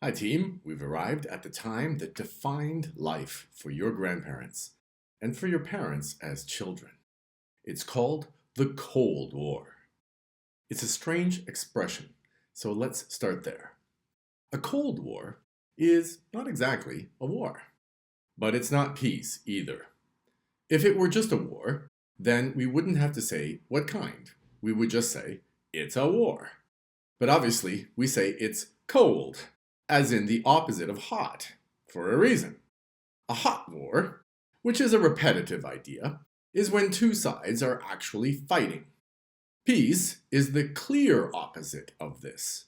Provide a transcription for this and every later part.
Hi team, we've arrived at the time that defined life for your grandparents and for your parents as children. It's called the Cold War. It's a strange expression, so let's start there. A Cold War is not exactly a war, but it's not peace either. If it were just a war, then we wouldn't have to say what kind. We would just say, it's a war. But obviously, we say it's cold, as in the opposite of hot, for a reason. A hot war, which is a repetitive idea, is when two sides are actually fighting. Peace is the clear opposite of this.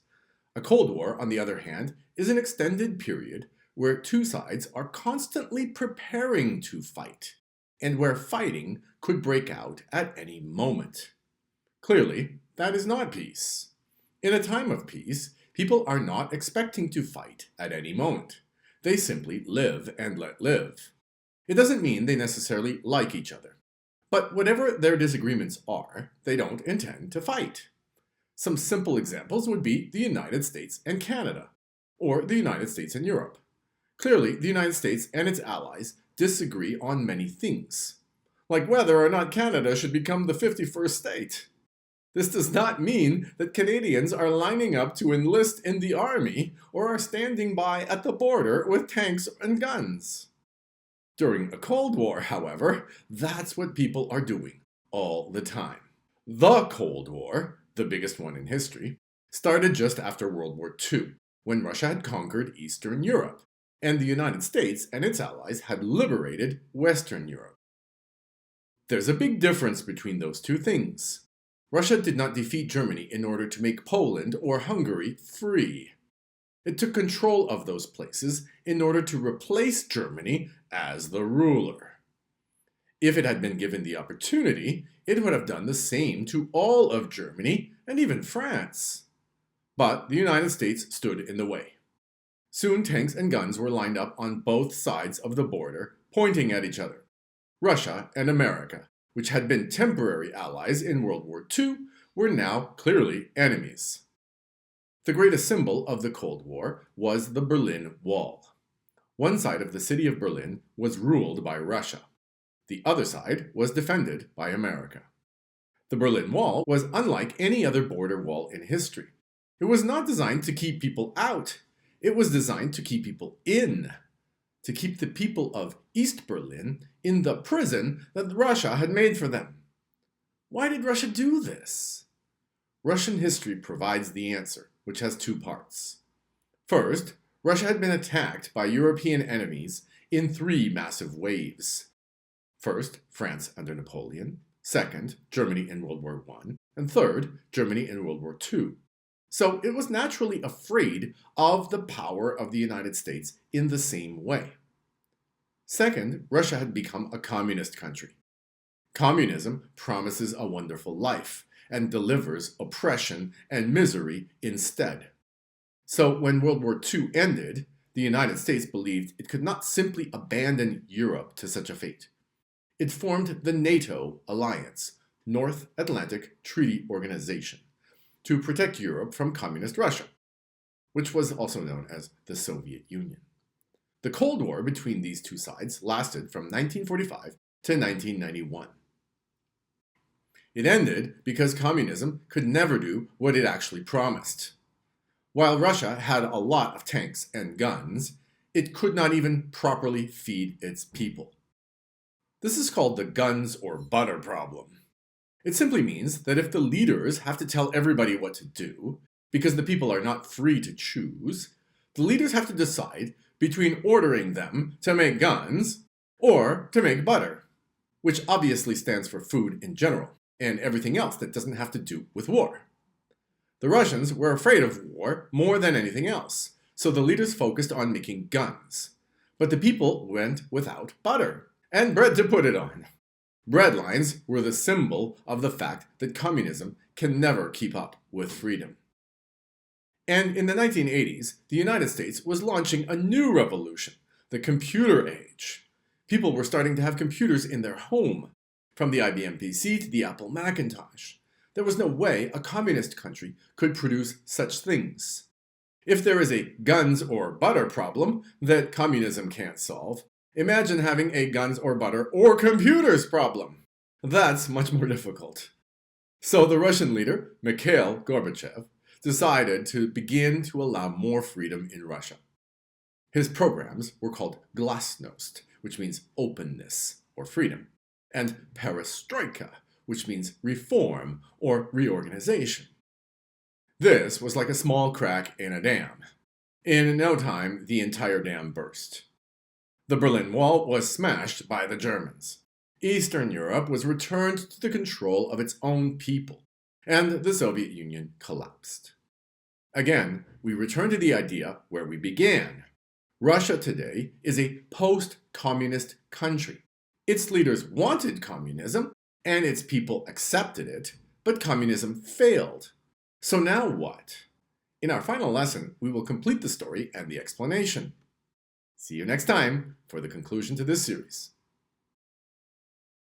A Cold War, on the other hand, is an extended period where two sides are constantly preparing to fight, and where fighting could break out at any moment. Clearly, that is not peace. In a time of peace, people are not expecting to fight at any moment. They simply live and let live. It doesn't mean they necessarily like each other. But whatever their disagreements are, they don't intend to fight. Some simple examples would be the United States and Canada, or the United States and Europe. Clearly, the United States and its allies disagree on many things, like whether or not Canada should become the 51st state. This does not mean that Canadians are lining up to enlist in the army or are standing by at the border with tanks and guns. During a Cold War, however, that's what people are doing all the time. The Cold War, the biggest one in history, started just after World War II, when Russia had conquered Eastern Europe, and the United States and its allies had liberated Western Europe. There's a big difference between those two things. Russia did not defeat Germany in order to make Poland or Hungary free. It took control of those places in order to replace Germany as the ruler. If it had been given the opportunity, it would have done the same to all of Germany and even France. But the United States stood in the way. Soon tanks and guns were lined up on both sides of the border, pointing at each other. Russia and America, which had been temporary allies in World War II, were now clearly enemies. The greatest symbol of the Cold War was the Berlin Wall. One side of the city of Berlin was ruled by Russia. The other side was defended by America. The Berlin Wall was unlike any other border wall in history. It was not designed to keep people out. It was designed to keep people in. To keep the people of East Berlin in the prison that Russia had made for them. Why did Russia do this? Russian history provides the answer, which has two parts. First, Russia had been attacked by European enemies in three massive waves. First, France under Napoleon. Second, Germany in World War I. And third, Germany in World War II. So it was naturally afraid of the power of the United States in the same way. Second, Russia had become a communist country. Communism promises a wonderful life and delivers oppression and misery instead. So when World War II ended, the United States believed it could not simply abandon Europe to such a fate. It formed the NATO alliance, North Atlantic Treaty Organization, to protect Europe from communist Russia, which was also known as the Soviet Union. The Cold War between these two sides lasted from 1945 to 1991. It ended because communism could never do what it actually promised. While Russia had a lot of tanks and guns, it could not even properly feed its people. This is called the guns or butter problem. It simply means that if the leaders have to tell everybody what to do, because the people are not free to choose, the leaders have to decide between ordering them to make guns or to make butter, which obviously stands for food in general, and everything else that doesn't have to do with war. The Russians were afraid of war more than anything else, so the leaders focused on making guns. But the people went without butter and bread to put it on. Bread lines were the symbol of the fact that communism can never keep up with freedom. And in the 1980s, the United States was launching a new revolution, the computer age. People were starting to have computers in their home, from the IBM PC to the Apple Macintosh. There was no way a communist country could produce such things. If there is a guns or butter problem that communism can't solve, imagine having a guns or butter or computers problem. That's much more difficult. So the Russian leader, Mikhail Gorbachev, decided to begin to allow more freedom in Russia. His programs were called glasnost, which means openness or freedom, and perestroika, which means reform or reorganization. This was like a small crack in a dam. In no time, the entire dam burst. The Berlin Wall was smashed by the Germans. Eastern Europe was returned to the control of its own people, and the Soviet Union collapsed. Again, we return to the idea where we began. Russia today is a post-communist country. Its leaders wanted communism, and its people accepted it, but communism failed. So now what? In our final lesson, we will complete the story and the explanation. See you next time for the conclusion to this series.